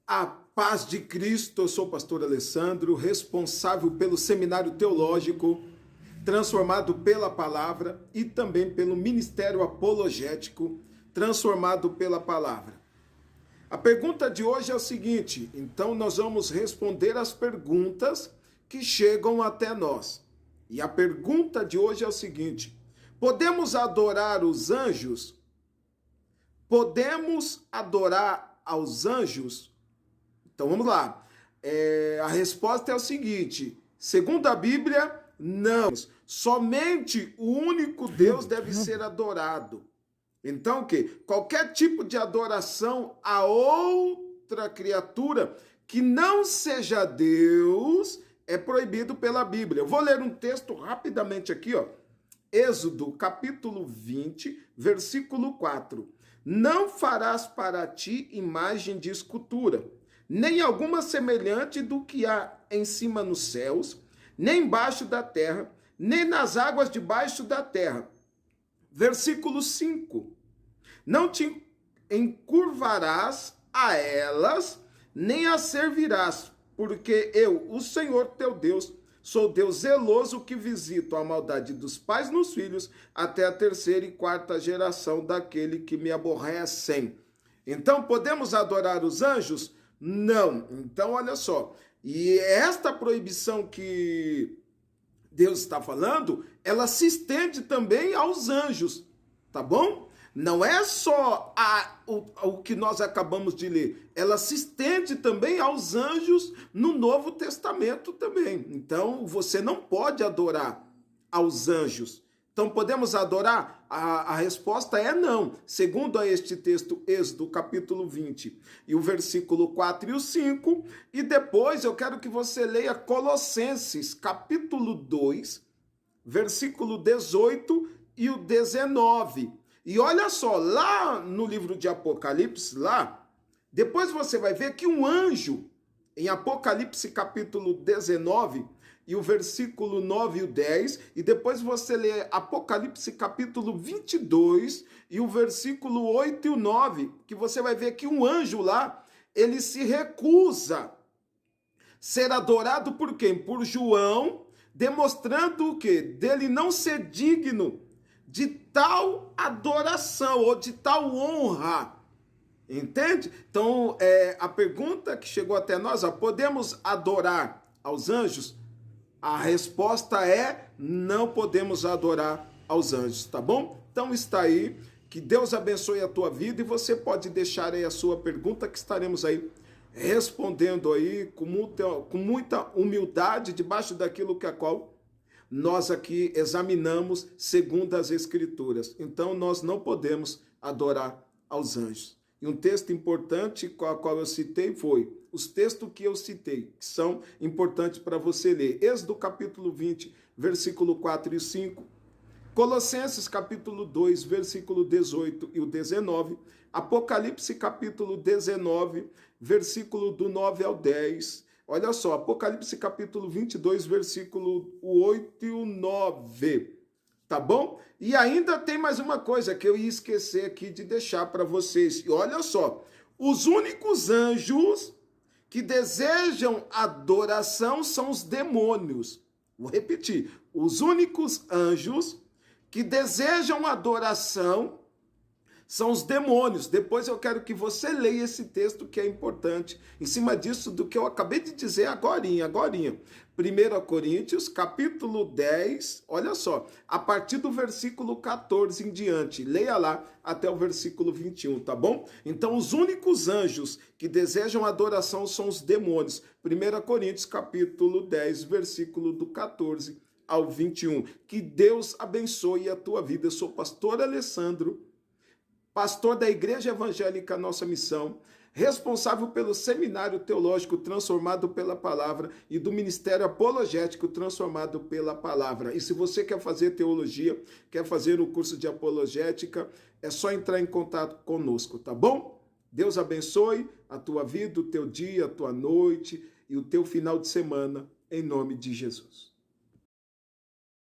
A paz de Cristo, eu sou o pastor Alessandro, responsável pelo Seminário Teológico, transformado pela palavra, e também pelo Ministério Apologético, transformado pela palavra. A pergunta de hoje é o seguinte, então nós vamos responder as perguntas que chegam até nós. E a pergunta de hoje é o seguinte: podemos adorar os anjos? Podemos adorar aos anjos? Então vamos lá. A resposta é o seguinte: segundo a Bíblia, não. Somente o único Deus deve ser adorado. Então o quê? Qualquer tipo de adoração a outra criatura que não seja Deus é proibido pela Bíblia. Eu vou ler um texto rapidamente aqui, ó. Êxodo, capítulo 20, versículo 4. Não farás para ti imagem de escultura, nem alguma semelhante do que há em cima nos céus, nem embaixo da terra, nem nas águas debaixo da terra. Versículo 5. Não te encurvarás a elas, nem as servirás, porque eu, o Senhor teu Deus, sou Deus zeloso que visito a maldade dos pais nos filhos até a terceira e quarta geração daquele que me aborrecem. Então, podemos adorar os anjos? Não. Então, olha só. E esta proibição que Deus está falando, ela se estende também aos anjos, tá bom? Não é só o que nós acabamos de ler, ela se estende também aos anjos no Novo Testamento também. Então, você não pode adorar aos anjos. Então, podemos adorar? A resposta é não. Segundo a este texto, Êxodo, capítulo 20, e o versículo 4 e o 5. E depois eu quero que você leia Colossenses, capítulo 2, versículo 18 e o 19. E olha só, lá no livro de Apocalipse, depois você vai ver que um anjo, em Apocalipse capítulo 19, e o versículo 9 e o 10, e depois você lê Apocalipse capítulo 22, e o versículo 8 e o 9, que você vai ver que um anjo lá, ele se recusa ser adorado por quem? Por João, demonstrando o quê? Dele não ser digno de tal adoração ou de tal honra. Entende? Então, a pergunta que chegou até nós, podemos adorar aos anjos? A resposta é: não podemos adorar aos anjos, tá bom? Então está aí, que Deus abençoe a tua vida, e você pode deixar aí a sua pergunta que estaremos aí respondendo aí com muita humildade, debaixo daquilo que a qual nós aqui examinamos segundo as Escrituras. Então nós não podemos adorar aos anjos. E um texto importante com a qual eu citei foi, os textos que eu citei, que são importantes para você ler. Êxodo capítulo 20, versículo 4 e 5. Colossenses capítulo 2, versículo 18 e o 19. Apocalipse capítulo 19, versículo do 9 ao 10. Olha só, Apocalipse capítulo 22, versículo 8 e o 9. Tá bom? E ainda tem mais uma coisa que eu ia esquecer aqui de deixar para vocês. E olha só, os únicos anjos que desejam adoração são os demônios. Vou repetir. Os únicos anjos que desejam adoração são os demônios. Depois eu quero que você leia esse texto que é importante, em cima disso do que eu acabei de dizer agorinha. 1 Coríntios, capítulo 10, olha só, a partir do versículo 14 em diante, leia lá até o versículo 21, tá bom? Então, os únicos anjos que desejam adoração são os demônios. 1 Coríntios, capítulo 10, versículo do 14 ao 21. Que Deus abençoe a tua vida. Eu sou o pastor Alessandro, pastor da Igreja Evangélica Nossa Missão, responsável pelo Seminário Teológico Transformado pela Palavra e do Ministério Apologético Transformado pela Palavra. E se você quer fazer teologia, quer fazer o curso de apologética, é só entrar em contato conosco, tá bom? Deus abençoe a tua vida, o teu dia, a tua noite e o teu final de semana, em nome de Jesus.